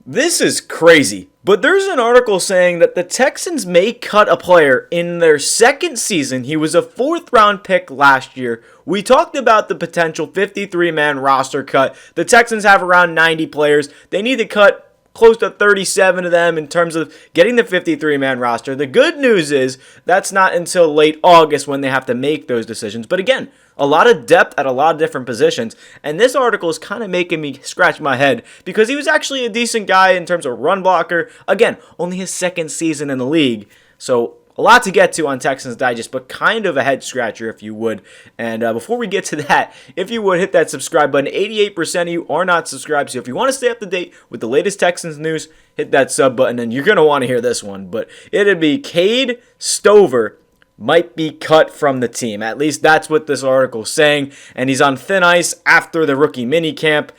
This is crazy, but there's an article saying that the Texans may cut a player in their second season. He was a fourth round pick last year. We talked about the potential 53-man roster cut. The Texans have around 90 players. They need to cut close to 37 of them in terms of getting the 53-man roster. The good news is that's not until late August when they have to make those decisions. But again, a lot of depth at a lot of different positions. And this article is kind of making me scratch my head because he was actually a decent guy in terms of run blocker. Again, only his second season in the league. So a lot to get to on Texans Digest, but kind of a head scratcher if you would. And before we get to that, if you would hit that subscribe button. 88% of you are not subscribed, so if you want to stay up to date with the latest Texans news, hit that sub button, and you're going to want to hear this one. But it'd be Cade Stover might be cut from the team. At least that's what this article is saying, and he's on thin ice after the rookie minicamp.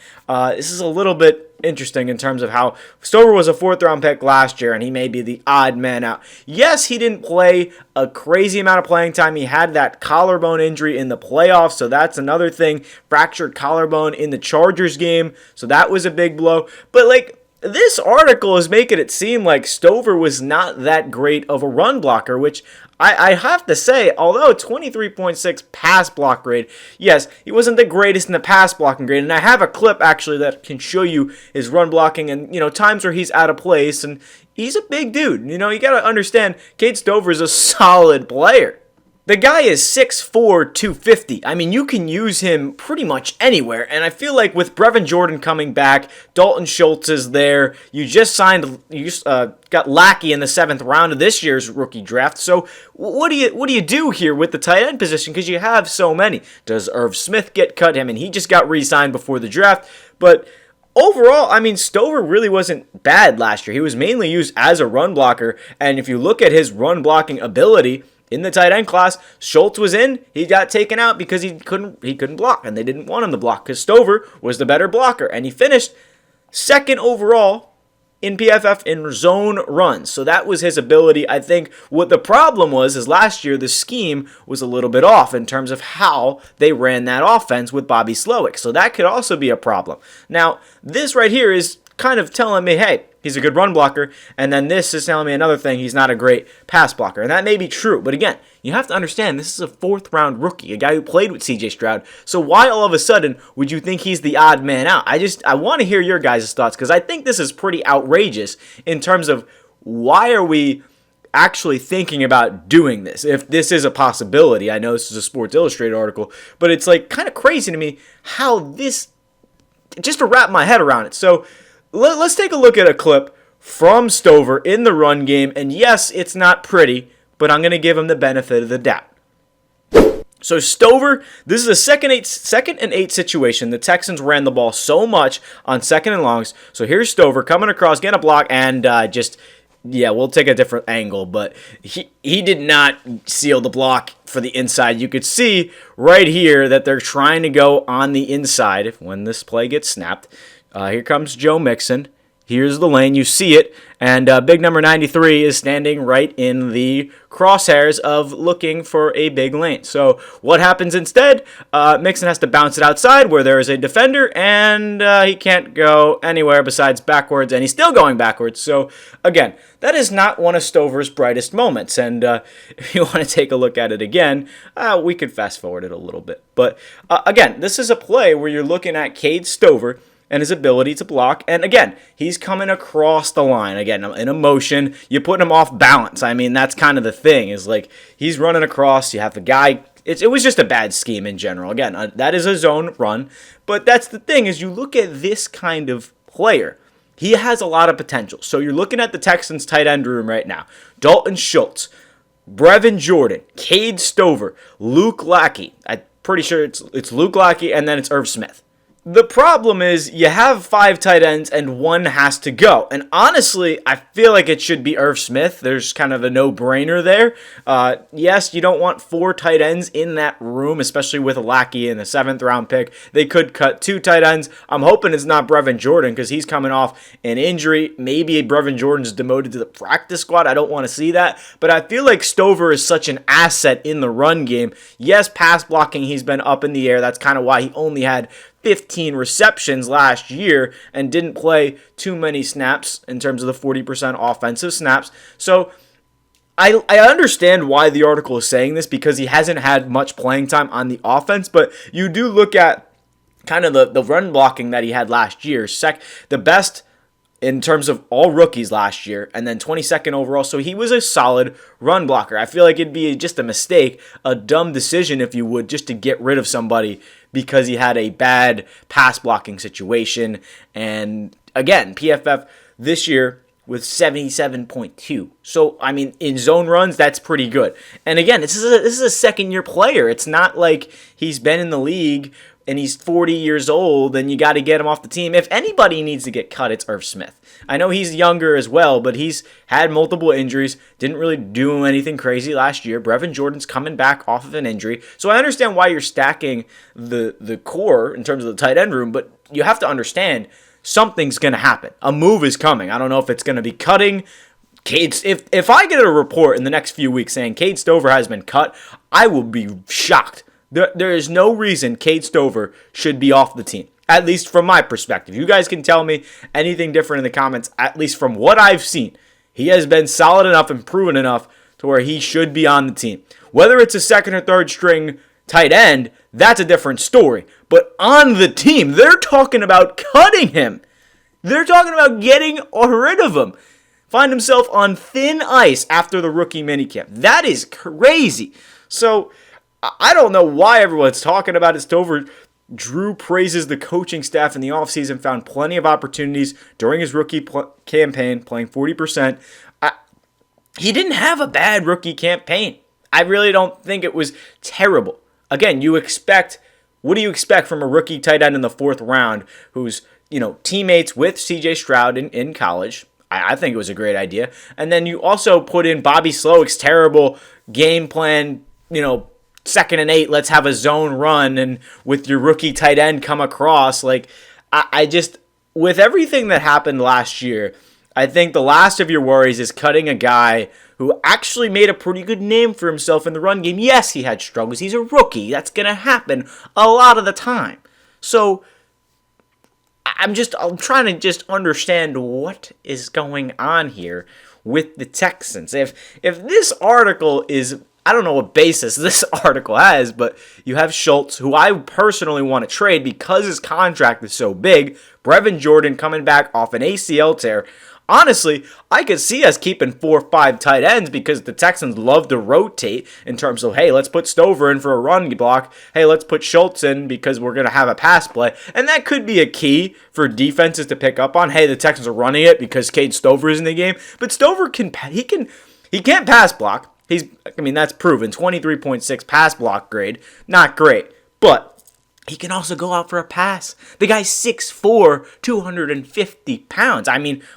This is a little bit interesting in terms of how Stover was a fourth-round pick last year, and he may be the odd man out. Yes, he didn't play a crazy amount of playing time. He had that collarbone injury in the playoffs, so that's another thing. Fractured collarbone in the Chargers game, so that was a big blow. But, this article is making it seem like Stover was not that great of a run blocker, which I have to say, although 23.6 pass block grade, yes, he wasn't the greatest in the pass blocking grade, and I have a clip actually that can show you his run blocking and, times where he's out of place, and he's a big dude. You got to understand, Cade Stover is a solid player. The guy is 6'4", 250. I mean, you can use him pretty much anywhere. And I feel like with Brevin Jordan coming back, Dalton Schultz is there. You just got Lackey in the 7th round of this year's rookie draft. So what do you do here with the tight end position? Because you have so many. Does Irv Smith get cut? He just got re-signed before the draft. But overall, Stover really wasn't bad last year. He was mainly used as a run blocker. And if you look at his run blocking ability, in the tight end class, Schultz was in. He got taken out because he couldn't block, and they didn't want him to block because Stover was the better blocker, and he finished second overall in PFF in zone runs. So that was his ability. I think what the problem was is last year the scheme was a little bit off in terms of how they ran that offense with Bobby Slowick. So that could also be a problem. Now, this right here is kind of telling me, hey, he's a good run blocker, and then this is telling me another thing, he's not a great pass blocker, and that may be true, but again, you have to understand, this is a 4th-round rookie, a guy who played with C.J. Stroud, so why all of a sudden would you think he's the odd man out? I want to hear your guys' thoughts, because I think this is pretty outrageous in terms of why are we actually thinking about doing this, if this is a possibility. I know this is a Sports Illustrated article, but it's kind of crazy to me how this, just to wrap my head around it. So let's take a look at a clip from Stover in the run game. And yes, it's not pretty, but I'm going to give him the benefit of the doubt. So Stover, this is a second and 8 situation. The Texans ran the ball so much on 2nd and longs. So here's Stover coming across, getting a block, and we'll take a different angle. But he did not seal the block for the inside. You could see right here that they're trying to go on the inside when this play gets snapped. Here comes Joe Mixon. Here's the lane. You see it. And big number 93 is standing right in the crosshairs of looking for a big lane. So what happens instead? Mixon has to bounce it outside where there is a defender, and he can't go anywhere besides backwards, and he's still going backwards. So again, that is not one of Stover's brightest moments. And if you want to take a look at it again, we could fast forward it a little bit. But again, this is a play where you're looking at Cade Stover and his ability to block. And again, he's coming across the line. Again, in a motion, you put him off balance. That's kind of the thing, is he's running across, you have the guy. It was just a bad scheme in general. Again, that is a zone run. But that's the thing, is you look at this kind of player, he has a lot of potential. So you're looking at the Texans tight end room right now. Dalton Schultz, Brevin Jordan, Cade Stover, Luke Lackey. I'm pretty sure it's Luke Lackey, and then it's Irv Smith. The problem is you have 5 tight ends and 1 has to go. And honestly, I feel like it should be Irv Smith. There's kind of a no-brainer there. Yes, you don't want 4 tight ends in that room, especially with a Lackey in the 7th-round pick. They could cut 2 tight ends. I'm hoping it's not Brevin Jordan because he's coming off an injury. Maybe Brevin Jordan's demoted to the practice squad. I don't want to see that. But I feel like Stover is such an asset in the run game. Yes, pass blocking, he's been up in the air. That's kind of why he only had 15 receptions last year and didn't play too many snaps in terms of the 40% offensive snaps. So I understand why the article is saying this, because he hasn't had much playing time on the offense, but you do look at kind of the run blocking that he had last year. The best in terms of all rookies last year, and then 22nd overall. So he was a solid run blocker. I feel like it'd be just a mistake, a dumb decision, if you would, just to get rid of somebody because he had a bad pass blocking situation. And again, PFF this year with 77.2. So, I mean, in zone runs, that's pretty good. And again, this is a second-year player. It's not like he's been in the league and he's 40 years old and you got to get him off the team. If anybody needs to get cut, it's Irv Smith. I know he's younger as well, but he's had multiple injuries, didn't really do anything crazy last year. Brevin Jordan's coming back off of an injury. So I understand why you're stacking the core in terms of the tight end room, but you have to understand something's going to happen. A move is coming. I don't know if it's going to be cutting. If I get a report in the next few weeks saying Cade Stover has been cut, I will be shocked. There is no reason Cade Stover should be off the team, at least from my perspective. You guys can tell me anything different in the comments. At least from what I've seen, he has been solid enough and proven enough to where he should be on the team. Whether it's a second or third string tight end, that's a different story. But on the team, they're talking about cutting him. They're talking about getting rid of him. Find himself on thin ice after the rookie minicamp. That is crazy. So I don't know why everyone's talking about it. Stover Drew praises the coaching staff in the offseason, found plenty of opportunities during his rookie campaign, playing 40%. He didn't have a bad rookie campaign. I really don't think it was terrible. Again, what do you expect from a rookie tight end in the 4th round who's, teammates with CJ Stroud in college? I think it was a great idea. And then you also put in Bobby Slowick's terrible game plan, 2nd and 8, let's have a zone run, and with your rookie tight end come across. With everything that happened last year, I think the last of your worries is cutting a guy who actually made a pretty good name for himself in the run game. Yes, he had struggles. He's a rookie. That's going to happen a lot of the time. So I'm trying to just understand what is going on here with the Texans. If this article is, I don't know what basis this article has, but you have Schultz, who I personally want to trade because his contract is so big. Brevin Jordan coming back off an ACL tear. Honestly, I could see us keeping 4 or 5 tight ends because the Texans love to rotate in terms of, hey, let's put Stover in for a run block. Hey, let's put Schultz in because we're going to have a pass play. And that could be a key for defenses to pick up on. Hey, the Texans are running it because Cade Stover is in the game. But Stover can't pass block. That's proven. 23.6 pass block grade. Not great. But he can also go out for a pass. The guy's 6'4", 250 pounds.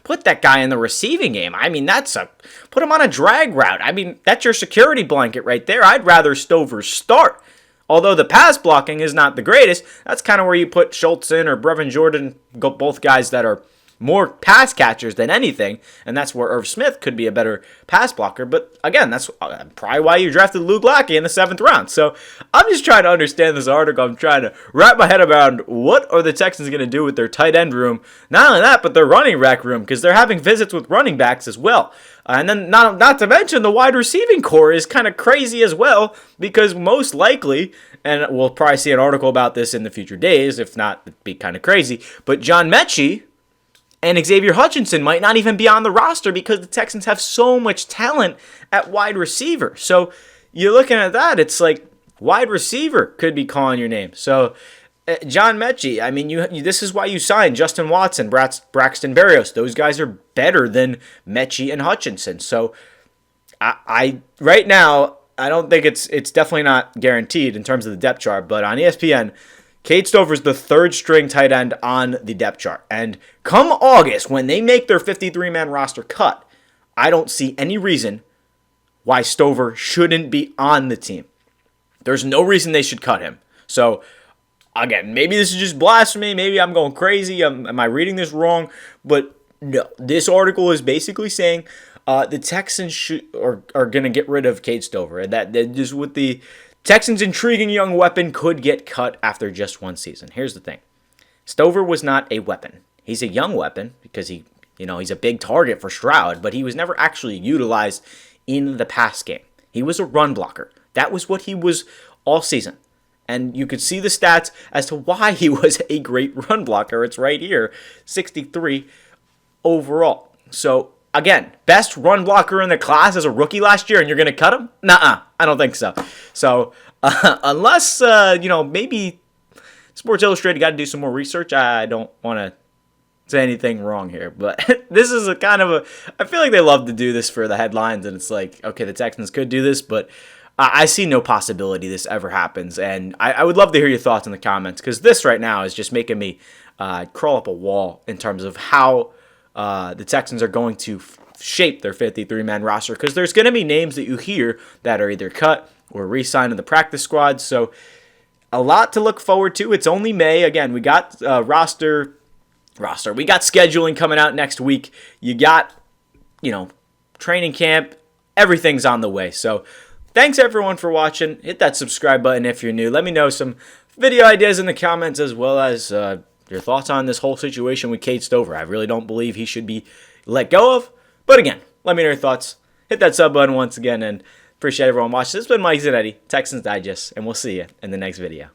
Put that guy in the receiving game. Put him on a drag route. That's your security blanket right there. I'd rather Stover start. Although the pass blocking is not the greatest, that's kind of where you put Schultz in or Brevin Jordan, both guys that are more pass catchers than anything, and that's where Irv Smith could be a better pass blocker. But again, that's probably why you drafted Luke Lackey in the 7th round. So I'm just trying to understand this article. I'm trying to wrap my head around what are the Texans going to do with their tight end room. Not only that, but their running back room, because they're having visits with running backs as well. And then not to mention the wide receiving core is kind of crazy as well, because most likely, and we'll probably see an article about this in the future days, if not, it'd be kind of crazy, but John Mechie and Xavier Hutchinson might not even be on the roster because the Texans have so much talent at wide receiver. So you're looking at that, it's like wide receiver could be calling your name. So John Mechie, this is why you signed Justin Watson, Braxton Berrios. Those guys are better than Mechie and Hutchinson. So I right now, I don't think it's definitely not guaranteed in terms of the depth chart, but on ESPN, Cade Stover is the 3rd string tight end on the depth chart. And come August, when they make their 53-man roster cut, I don't see any reason why Stover shouldn't be on the team. There's no reason they should cut him. So, again, maybe this is just blasphemy. Maybe I'm going crazy. Am I reading this wrong? But no, this article is basically saying the Texans are going to get rid of Cade Stover. And that just with the Texans' intriguing young weapon could get cut after just one season. Here's the thing. Stover was not a weapon. He's a young weapon because he's a big target for Stroud, but he was never actually utilized in the pass game. He was a run blocker. That was what he was all season. And you could see the stats as to why he was a great run blocker. It's right here, 63 overall. So, again, best run blocker in the class as a rookie last year, and you're going to cut him? Nuh-uh, I don't think so. So, unless, maybe Sports Illustrated got to do some more research. I don't want to say anything wrong here, but this is I feel like they love to do this for the headlines, and it's like, okay, the Texans could do this, but I see no possibility this ever happens, and I would love to hear your thoughts in the comments, because this right now is just making me crawl up a wall in terms of how the Texans are going to shape their 53-man roster, because there's going to be names that you hear that are either cut or re-signed in the practice squad, so a lot to look forward to. It's only May. Again, we got roster. We got scheduling coming out next week. You got, training camp. Everything's on the way, so thanks everyone for watching. Hit that subscribe button if you're new. Let me know some video ideas in the comments, as well as your thoughts on this whole situation with Cade Stover. I really don't believe he should be let go of. But again, let me know your thoughts. Hit that sub button once again, and appreciate everyone watching. This has been Mike Zanetti, Texans Digest, and we'll see you in the next video.